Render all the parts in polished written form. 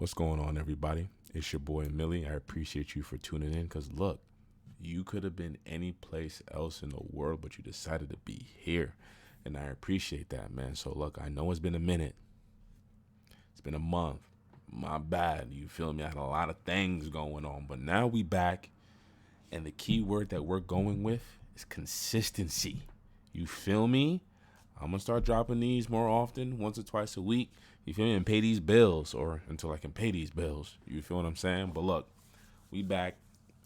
What's going on, everybody? It's your boy Millie. I appreciate you for tuning in because look, you could have been any place else in the world, but you decided to be here. And I appreciate that, man. So look, I know it's been a minute. It's been a month. My bad. You feel me? I had a lot of things going on, but now we back. And the key word that we're going with is consistency. You feel me? I'm going to start dropping these more often, once or twice a week. You feel me? And pay these bills, or until I can pay these bills. You feel what I'm saying? But look, we back,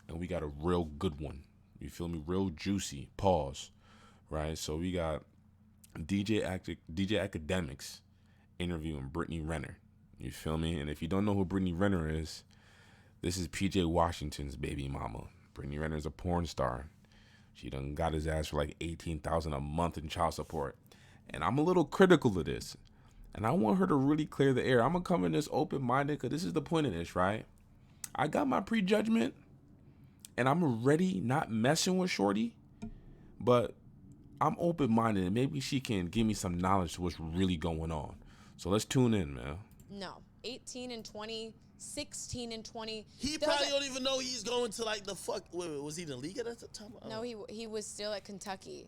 and we got a real good one. You feel me? Real juicy. Pause. Right? So we got DJ Akademiks interviewing Brittanny Renner. You feel me? And if you don't know who Brittanny Renner is, this is PJ Washington's baby mama. Brittanny Renner is a porn star. She done got his ass for like $18,000 a month in child support. And I'm a little critical of this. And I want her to really clear the air. I'm going to come in this open-minded because this is the point of this, right? I got my prejudgment, and I'm already not messing with Shorty, but I'm open-minded, and maybe she can give me some knowledge to what's really going on. So let's tune in, man. No. 18 and 20, 16 and 20. He probably don't even know he's going to like the fuck. Wait, was he in the league at that time? No, he was still at Kentucky.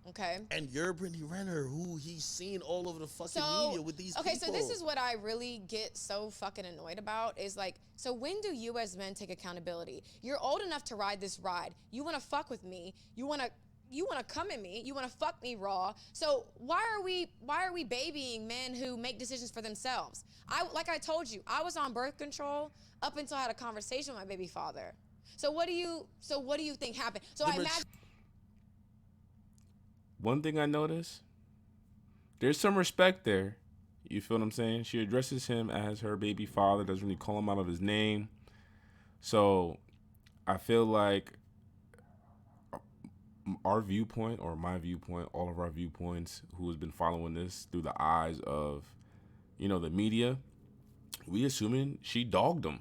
Okay. And you're Brittanny Renner, who he's seen all over the fucking media with these people. Okay, so this is what I really get so fucking annoyed about is like, so when do you as men take accountability? You're old enough to ride this ride. You want to fuck with me. You want to come at me. You want to fuck me raw. So why are we babying men who make decisions for themselves? Like I told you, I was on birth control up until I had a conversation with my baby father. So what do you think happened? So I imagine. One thing I noticed, there's some respect there. You feel what I'm saying? She addresses him as her baby father, doesn't really call him out of his name. So I feel like our viewpoint, or my viewpoint, all of our viewpoints, who has been following this through the eyes of, the media, we assuming she dogged him,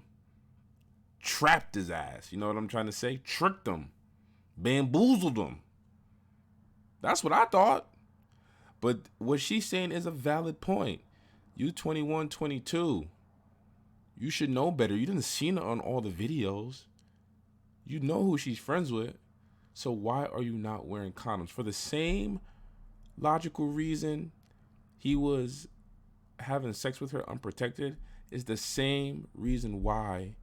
trapped his ass. You know what I'm trying to say? Tricked him, bamboozled him. That's what I thought. But what she's saying is a valid point. You 21, 22. You should know better. You didn't see it on all the videos. You know who she's friends with. So why are you not wearing condoms? For the same logical reason he was having sex with her unprotected is the same reason why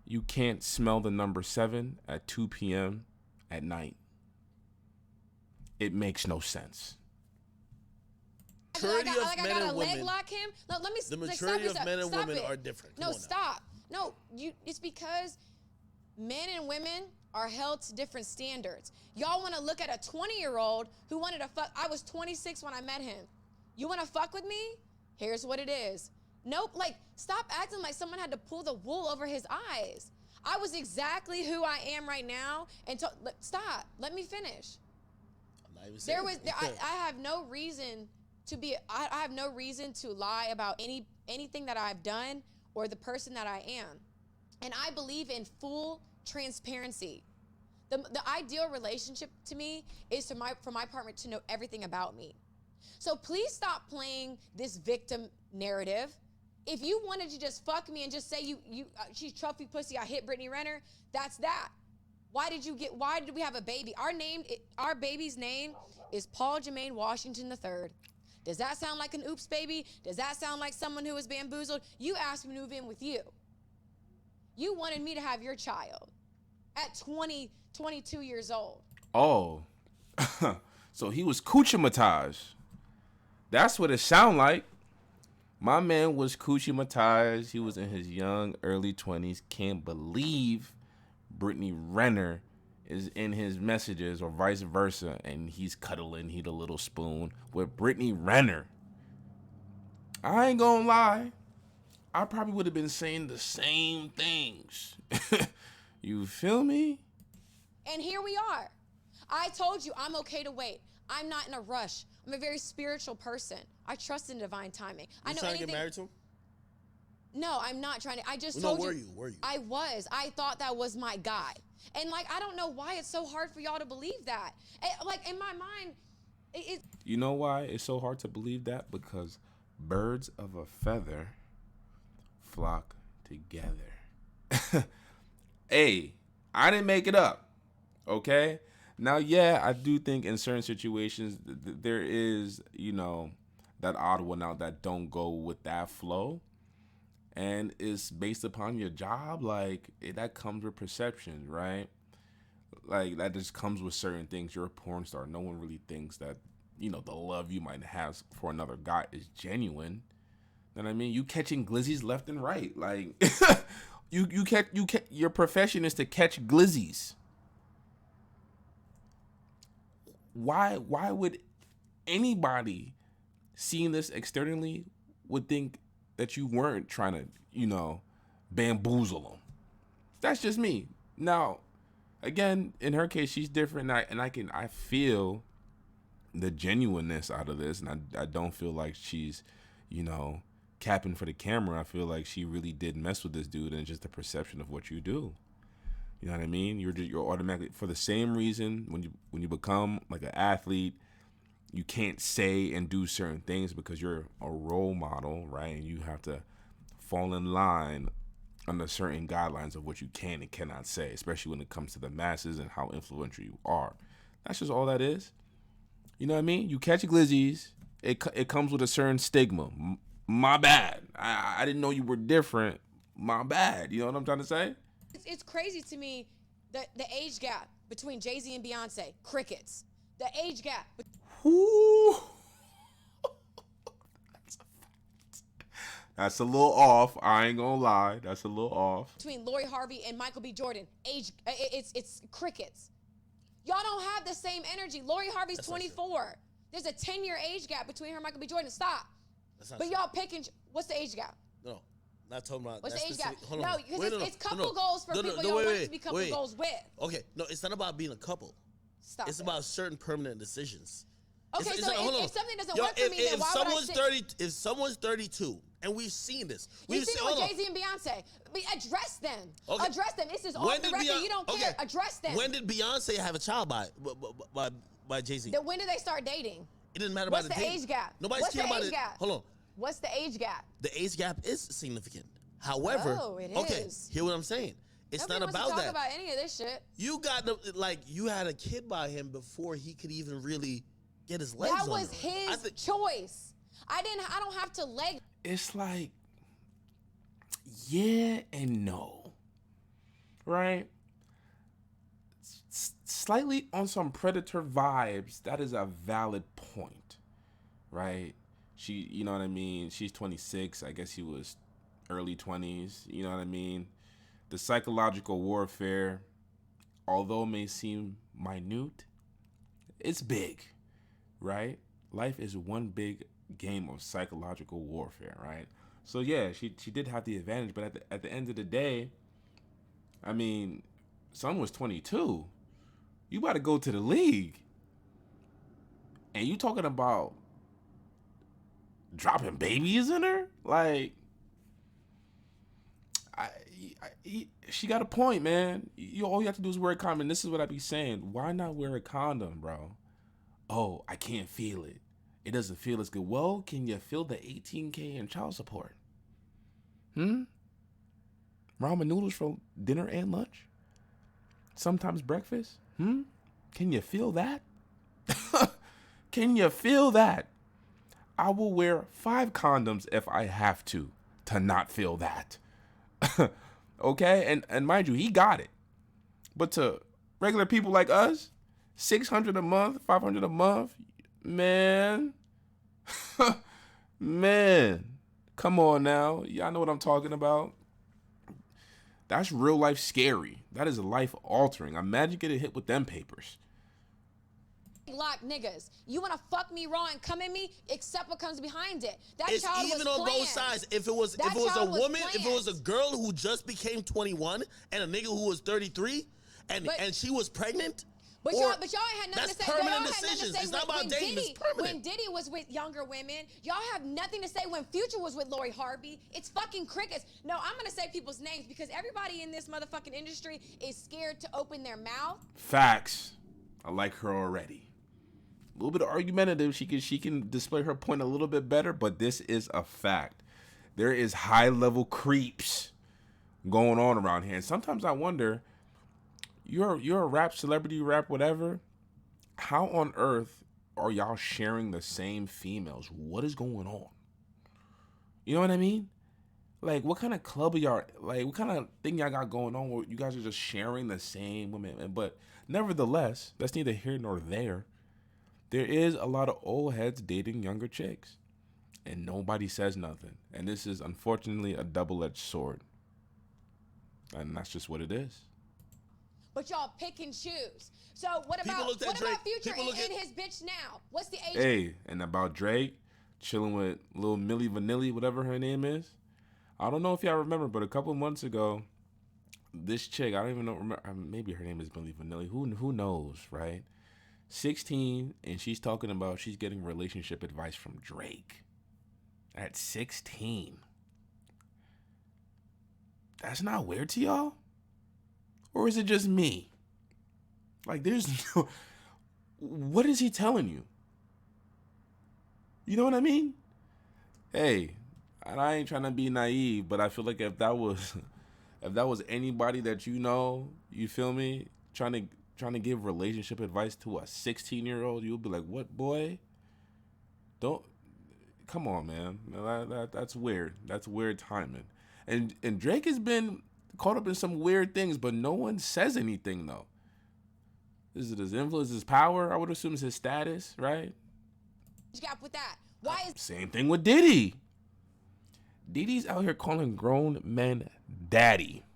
you can't smell the number 7 at 2 p.m. at night. It makes no sense. The maturity of men and women. Leg lock him. No, let me. The maturity of men and women are different. No, stop. No, it's because men and women are held to different standards. Y'all want to look at a 20-year-old who wanted to fuck. I was 26 when I met him. You want to fuck with me? Here's what it is. Nope. Like, stop acting like someone had to pull the wool over his eyes. I was exactly who I am right now. And stop. Let me finish. I have no reason to be. I have no reason to lie about anything that I've done or the person that I am, and I believe in full transparency. The ideal relationship to me is for my partner to know everything about me. So please stop playing this victim narrative. If you wanted to just fuck me and just say she's trophy pussy, I hit Brittanny Renner, that's that. Why did we have a baby? Our baby's name is Paul Jermaine Washington III. Does that sound like an oops baby? Does that sound like someone who was bamboozled? You asked me to move in with you. You wanted me to have your child at 22 years old. Oh, so he was coochie-matized. That's what it sound like. My man was coochie-matized. He was in his young, early 20s. Can't believe Brittanny Renner is in his messages or vice versa, and he's cuddling, he the little spoon with Brittanny Renner. I ain't gonna lie, I probably would have been saying the same things. You feel me? And here we are. I told you I'm okay to wait. I'm not in a rush. I'm a very spiritual person. I trust in divine timing. You trying to get married to him? No, I'm not trying to. I just told you. Were you? I was. I thought that was my guy. And I don't know why it's so hard for y'all to believe that. In my mind, You know why it's so hard to believe that? Because birds of a feather flock together. Hey, I didn't make it up. Okay? Now, yeah, I do think in certain situations there is, that odd one out that don't go with that flow. And it's based upon your job. Like, that comes with perception, right? Like, that just comes with certain things. You're a porn star. No one really thinks that, the love you might have for another guy is genuine. You know what I mean? You catching glizzies left and right. Like, you catch, your profession is to catch glizzies. Why would anybody seeing this externally would think that you weren't trying to, bamboozle them? That's just me. Now, again, in her case, she's different, and I feel the genuineness out of this, and I don't feel like she's, capping for the camera. I feel like she really did mess with this dude, and just the perception of what you do. You know what I mean? You're automatically, for the same reason when you become like an athlete, you can't say and do certain things because you're a role model, right? And you have to fall in line under certain guidelines of what you can and cannot say, especially when it comes to the masses and how influential you are. That's just all that is. You know what I mean? You catch glizzies, it comes with a certain stigma. My bad. I didn't know you were different. My bad. You know what I'm trying to say? It's crazy to me, the age gap between Jay-Z and Beyonce. Crickets. The age gap. Ooh. That's a little off. I ain't gonna lie. That's a little off. Between Lori Harvey and Michael B. Jordan. It's crickets. Y'all don't have the same energy. Lori Harvey's 24. There's a 10-year age gap between her and Michael B. Jordan. Stop. But y'all picking, what's the age gap? No. Not talking about. What's the age gap? No, because it's couple goals for people you want to be couple goals with. Okay, no, it's not about being a couple. Stop. It's about certain permanent decisions. Okay, so if something doesn't work for me, then why would I say? If someone's 32, and we've seen this, we've seen it with Jay-Z and Beyonce. Address them. Okay. Address them. This is off the record. You don't care. Address them. When did Beyonce have a child by Jay-Z? When did they start dating? It didn't matter What's about the age gap? Nobody's caring about it. Hold on. What's the age gap? The age gap is significant. However, it is. Hear what I'm saying. It's Nobody not about wants to that. talk about any of this shit. You got you had a kid by him before he could even really get his legs on. That was his choice. I don't have to leg. It's like, yeah and no, right? Slightly on some predator vibes. That is a valid point, right? She, you know what I mean? She's 26. I guess he was early 20s. You know what I mean? The psychological warfare, although it may seem minute, it's big, right? Life is one big game of psychological warfare, right? So yeah, she did have the advantage, but at the end of the day, I mean, son was 22. You about to go to the league, and you talking about dropping babies in her? Like, she got a point, man. All you have to do is wear a condom. This is what I be saying. Why not wear a condom, bro? Oh, I can't feel it. It doesn't feel as good. Well, can you feel the $18K in child support? Ramen noodles for dinner and lunch? Sometimes breakfast? Can you feel that? Can you feel that? I will wear 5 condoms if I have to not feel that. Okay? And mind you, he got it. But to regular people like us, $600 a month, $500 a month, man. Man. Come on now. Y'all know what I'm talking about. That's real life scary. That is life altering. Imagine getting hit with them papers. Lock niggas. You want to fuck me raw and come at me? Accept what comes behind it. That it's child even was on planned. both sides. If it was a woman, if it was a girl who just became 21 and a nigga who was 33 and she was pregnant. But y'all ain't had nothing to say. Permanent decisions. It's not about dating. It's permanent. When Diddy was with younger women, y'all have nothing to say. When Future was with Lori Harvey, it's fucking crickets. No, I'm gonna say people's names because everybody in this motherfucking industry is scared to open their mouth. Facts. I like her already. A little bit argumentative. She can display her point a little bit better, but this is a fact. There is high level creeps going on around here. And sometimes I wonder, you're a rap celebrity, rap whatever. How on earth are y'all sharing the same females? What is going on? You know what I mean? Like, what kind of club are y'all? Like, what kind of thing y'all got going on where you guys are just sharing the same women? But nevertheless, that's neither here nor there. There is a lot of old heads dating younger chicks, and nobody says nothing. And this is unfortunately a double-edged sword, and that's just what it is. But y'all pick and choose. So what about Future and his bitch now? What's the age? Hey, and about Drake chilling with little Milli Vanilli, whatever her name is. I don't know if y'all remember, but a couple months ago, this chick, I don't even know, remember, maybe her name is Milli Vanilli. Who knows, right? 16, and she's talking about she's getting relationship advice from Drake at 16. That's not weird to y'all? Or is it just me? Like, there's no... What is he telling you? You know what I mean? Hey, and I ain't trying to be naive, but I feel like if that was anybody that you know, you feel me, trying to give relationship advice to a 16-year-old, you'll be like, "What, boy? Don't come on, man. That's weird. That's weird timing." And Drake has been caught up in some weird things, but no one says anything though. Is it his influence, his power? I would assume it's his status, right? Gap with that. Why is same thing with Diddy? Diddy's out here calling grown men daddy.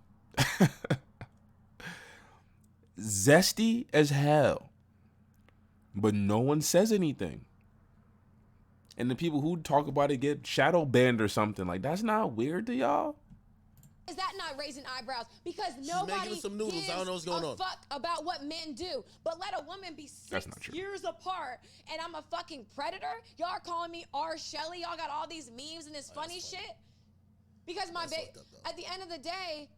Zesty as hell. But no one says anything. And the people who talk about it get shadow banned or something. Like, that's not weird to y'all? Is that not raising eyebrows? Because nobody gives I don't know what's going on. Fuck about what men do. But let a woman be 6 years apart and I'm a fucking predator? Y'all are calling me R. Shelley? Y'all got all these memes and this funny shit? Because my baby, at the end of the day,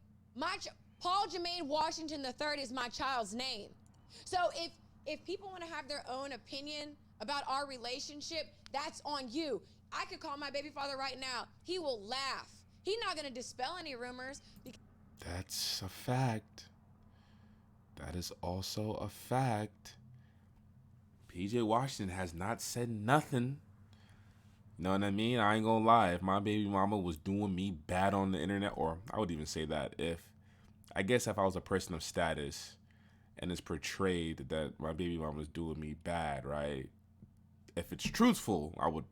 Paul Jermaine Washington III is my child's name. So if people want to have their own opinion about our relationship, that's on you. I could call my baby father right now. He will laugh. He's not going to dispel any rumors. That's a fact. That is also a fact. PJ Washington has not said nothing. You know what I mean? I ain't gonna lie. If my baby mama was doing me bad on the internet, or I would even say that if I was a person of status and it's portrayed that my baby mama was doing me bad, right? If it's truthful, I would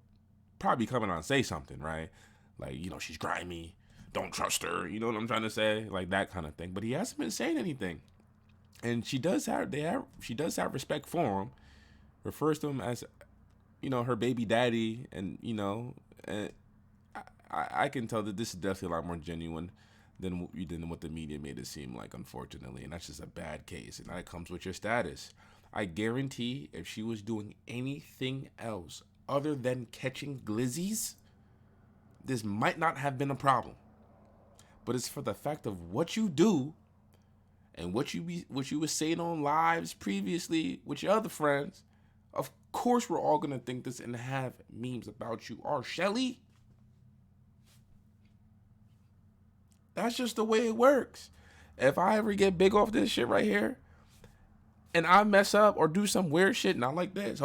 probably come in and say something, right? Like, you know, she's grimy, don't trust her, you know what I'm trying to say? Like that kind of thing. But he hasn't been saying anything. And she does have respect for him, refers to him as, you know, her baby daddy, and, you know, and I can tell that this is definitely a lot more genuine than what the media made it seem like, unfortunately. And that's just a bad case. And that comes with your status. I guarantee if she was doing anything else other than catching glizzies, this might not have been a problem. But it's for the fact of what you do and what you were saying on lives previously with your other friends. Of course we're all going to think this and have memes about you. R. Shelley? That's just the way it works. If I ever get big off this shit right here and I mess up or do some weird shit, not like this,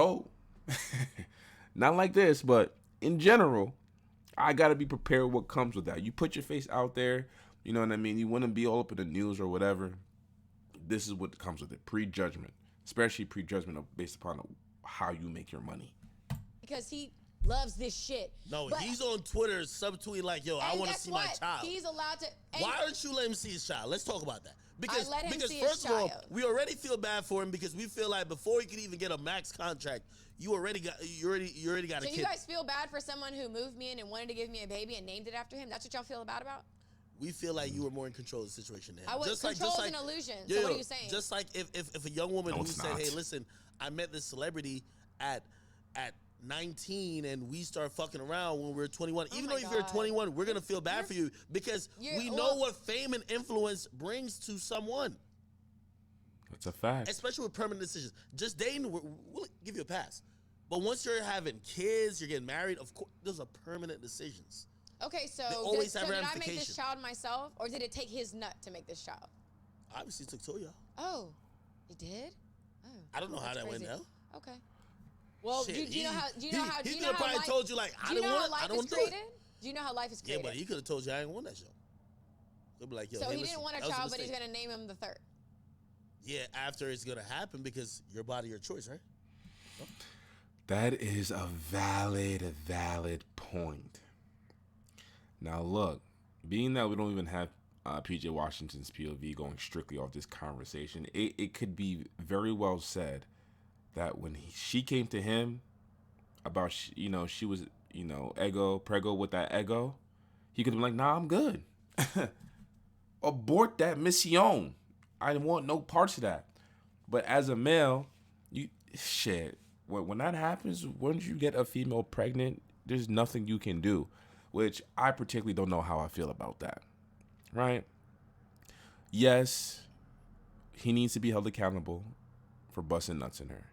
not like this, but in general, I got to be prepared what comes with that. You put your face out there, you know what I mean? You want to be all up in the news or whatever. This is what comes with it. Prejudgment, especially prejudgment based upon how you make your money. Because he loves this shit. No, he's on Twitter subtweeting like, yo, I want to see my child. He's allowed to. Why don't you let him see his child? Let's talk about that. Because see first of all, we already feel bad for him because we feel like before he could even get a max contract, you already got a kid. So you guys feel bad for someone who moved me in and wanted to give me a baby and named it after him? That's what y'all feel bad about? We feel like you were more in control of the situation than him. I was control is an illusion. So what are you saying? Just like if a young woman who said, hey, listen, I met this celebrity at 19 and we start fucking around when we're 21. Even though if you're 21, we're going to feel bad for you because we know what fame and influence brings to someone. That's a fact. Especially with permanent decisions. Just dating, we'll give you a pass. But once you're having kids, you're getting married, of course, those are permanent decisions. Okay, so they always have did I ramifications. make this child myself, or did it take his nut to make this child? Obviously, it took Toya. Oh, it did. Oh, I don't know how that crazy. went now. Okay. Well, do you know how? Do you know how? He could have probably told you like, I don't want it. I don't want to do it. Do you know how life is created? Yeah, but he could have told you I didn't want that show. He'll be like, yo, so hey, he listen, didn't want a child, but he's gonna name him the third. Yeah, after it's gonna happen because your body, your choice, right? No? That is a valid point. Now look, being that we don't even have PJ Washington's POV going strictly off this conversation, it could be very well said that when she came to him about, she was, prego with that ego, he could have been like, nah, I'm good. Abort that mission. I didn't want no parts of that. But as a male, when that happens, once you get a female pregnant, there's nothing you can do, which I particularly don't know how I feel about that, right? Yes, he needs to be held accountable for busting nuts in her.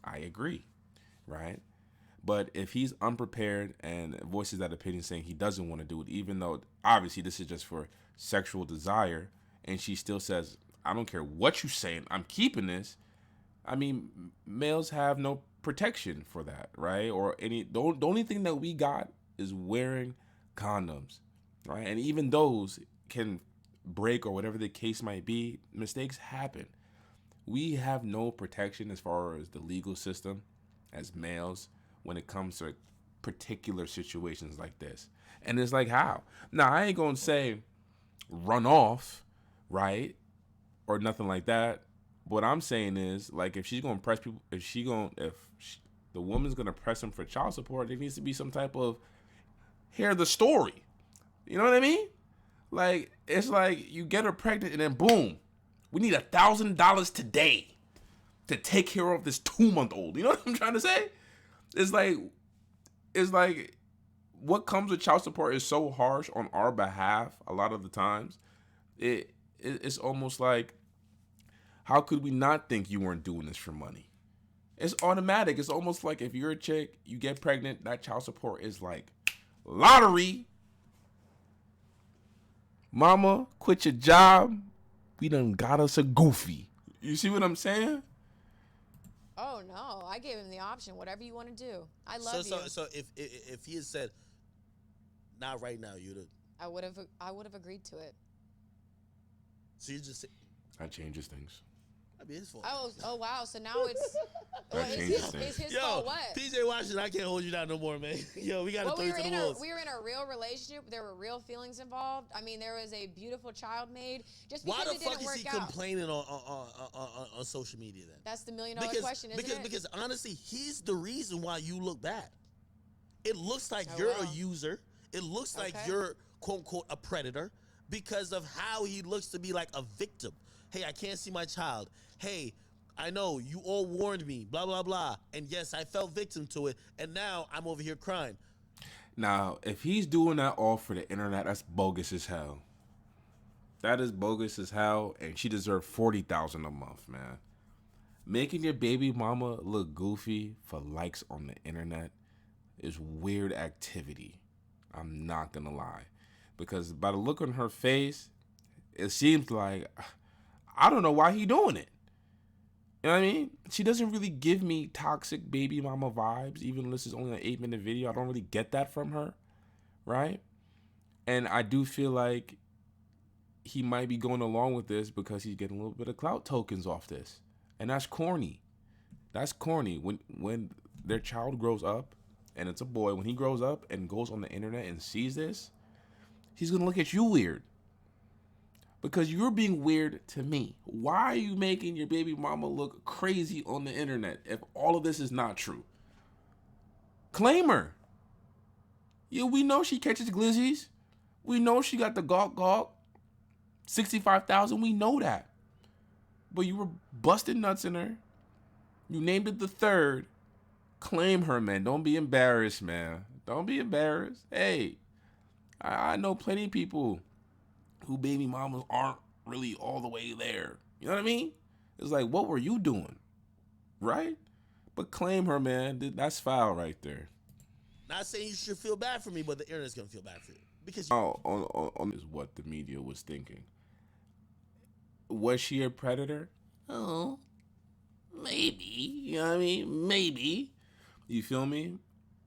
I agree, right? But if he's unprepared and voices that opinion saying he doesn't want to do it, even though obviously this is just for sexual desire, and she still says, I don't care what you're saying, I'm keeping this. I mean, males have no protection for that, right? Or the only thing that we got is wearing condoms, right? And even those can break or whatever the case might be. Mistakes happen. We have no protection as far as the legal system as males when it comes to particular situations like this. And it's like, how? Now, I ain't gonna say run off, right? Or nothing like that. What I'm saying is, like, if she's gonna press people, the woman's gonna press him for child support, there needs to be some type of hear the story. You know what I mean? Like, it's like you get her pregnant and then boom, we need $1,000 today to take care of this 2-month-old. You know what I'm trying to say? It's like what comes with child support is so harsh on our behalf. A lot of the times, it's almost like, how could we not think you weren't doing this for money? It's automatic. It's almost like if you're a chick, you get pregnant, that child support is like lottery. Mama, quit your job. We done got us a goofy. You see what I'm saying? Oh no, I gave him the option. Whatever you want to do, I love you. So if he had said, not right now, you'd have. I would have agreed to it. So you just. That changes things. That'd be his fault. Oh wow. So now it's. It's his fault. What? PJ Washington, I can't hold you down no more, man. Yo, we got to throw you to the wolves. We were in a real relationship. There were real feelings involved. I mean, there was a beautiful child made. Just because it didn't work out. Why the fuck is he complaining on social media then? That's the $1 million question, isn't it? Because honestly, he's the reason why you look bad. It looks like you're a user. It looks like you're quote unquote a predator because of how he looks to be like a victim. Hey, I can't see my child. Hey, I know you all warned me, blah, blah, blah. And yes, I fell victim to it. And now I'm over here crying. Now, if he's doing that all for the internet, that's bogus as hell. That is bogus as hell. And she deserved $40,000 a month, man. Making your baby mama look goofy for likes on the internet is weird activity. I'm not going to lie. Because by the look on her face, it seems like, I don't know why he doing it. You know what I mean? She doesn't really give me toxic baby mama vibes, even though this is only an 8-minute video. I don't really get that from her, right? And I do feel like he might be going along with this because he's getting a little bit of clout tokens off this. And that's corny. That's corny. When their child grows up, and it's a boy, when he grows up and goes on the internet and sees this, he's going to look at you weird. Because you're being weird to me. Why are you making your baby mama look crazy on the internet if all of this is not true? Claim her. Yeah, we know she catches glizzies. We know she got the gawk. 65,000, we know that. But you were busting nuts in her. You named it the third. Claim her, man. Don't be embarrassed, man. Don't be embarrassed. Hey, I know plenty of people who baby mamas aren't really all the way there. You know what I mean? It's like, what were you doing? Right? But claim her, man. That's foul right there. Not saying you should feel bad for me, but the internet's gonna feel bad for you because on is what the media was thinking. Was she a predator? Oh, maybe. You know what I mean? Maybe. You feel me?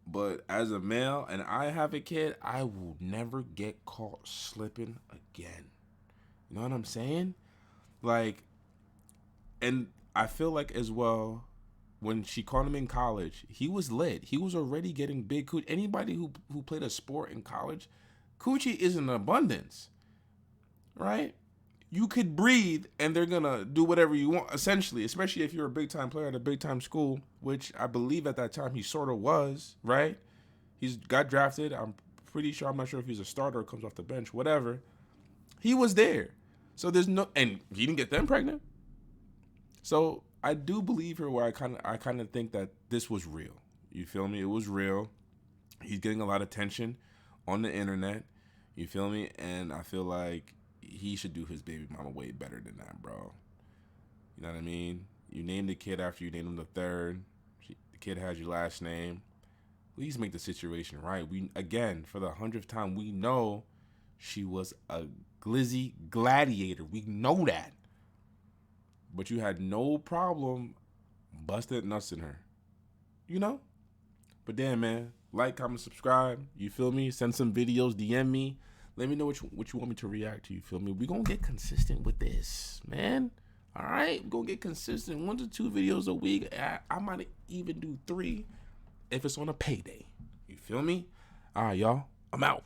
But as a male, and I have a kid, I will never get caught slipping again. You know what I'm saying? Like, and I feel like as well, when she caught him in college, he was lit. He was already getting big coochie. Anybody who played a sport in college, coochie is in abundance, right? You could breathe and they're going to do whatever you want, essentially, especially if you're a big-time player at a big-time school, which I believe at that time he sort of was, right? He's got drafted. I'm pretty sure. I'm not sure if he's a starter or comes off the bench, whatever. He was there. So there's no, and he didn't get them pregnant. So I do believe her where I kind of think that this was real. You feel me? It was real. He's getting a lot of attention on the internet. You feel me? And I feel like he should do his baby mama way better than that, bro. You know what I mean? You named the kid after you named him the third. The kid has your last name. Please make the situation right. We, again, for the 100th time, we know she was a glizzy gladiator. We know that. But you had no problem busting nuts in her. You know? But damn, man. Like, comment, subscribe. You feel me? Send some videos. DM me. Let me know what you want me to react to. You feel me? We're going to get consistent with this, man. All right? We're going to get consistent. 1 to 2 videos a week. I might even do 3 if it's on a payday. You feel me? All right, y'all. I'm out.